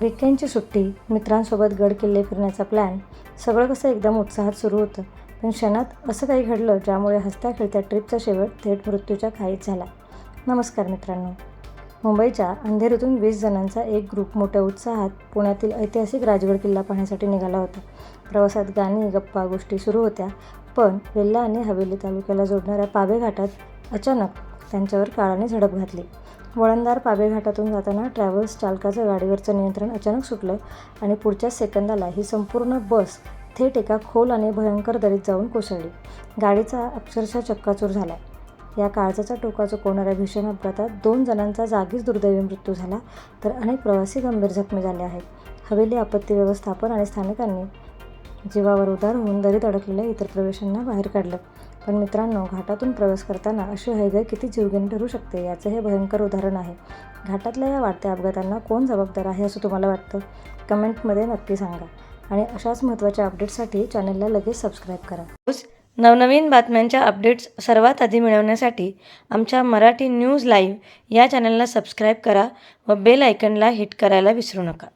वीकेंडची सुट्टी, मित्रांसोबत गड किल्ले फिरण्याचा प्लॅन, सगळं कसं एकदम उत्साहात सुरू होतं. पण क्षणात असं काही घडलं ज्यामुळे हसत्या खेळत्या ट्रिपचा शेवट थेट मृत्यूच्या खाईत झाला. नमस्कार मित्रांनो. मुंबईच्या अंधेरीतून 20 जणांचा एक ग्रुप मोठ्या उत्साहात पुण्यातील ऐतिहासिक राजगड किल्ला पाहण्यासाठी निघाला होता. प्रवासात गाणी, गप्पा गोष्टी सुरू होत्या. पण वेल्हा आणि हवेली तालुक्याला जोडणाऱ्या पाभे घाटात अचानक त्यांच्यावर काळाने झडप घातली. वळणदार पाभे घाटातून जाताना ट्रॅव्हल्स चालकाचं गाडीवरचं नियंत्रण अचानक सुटलं आणि पुढच्याच सेकंदाला ही संपूर्ण बस थेट एका खोल आणि भयंकर दरीत जाऊन कोसळली. गाडीचा अक्षरशः चक्काचूर झाला. या काळजाचा टोका चुकवणाऱ्या भीषण अपघातात 2 जणांचा जागीच दुर्दैवी मृत्यू झाला, तर अनेक प्रवासी गंभीर जखमी झाले आहेत. हवेली आपत्ती व्यवस्थापन आणि स्थानिकांनी जीवावर उदार होऊन दरीत अडकलेल्या इतर प्रवाशांना बाहेर काढलं. पण मित्रांनो, घाटातून प्रवास करताना अशी हयगय किती जीवघेणी ठरू शकते याचं हे भयंकर उदाहरण आहे. घाटातल्या या वाढत्या अपघातांना कोण जबाबदार आहे असं तुम्हाला वाटतं? कमेंटमध्ये नक्की सांगा. आणि अशाच महत्त्वाच्या अपडेट्ससाठी चॅनलला लगेच सबस्क्राईब करा. नवनवीन बातम्यांच्या अपडेट्स सर्वात आधी मिळवण्यासाठी आमच्या मराठी न्यूज लाईव्ह या चॅनलला सबस्क्राईब करा व बेल आयकॉनला हिट करायला विसरू नका.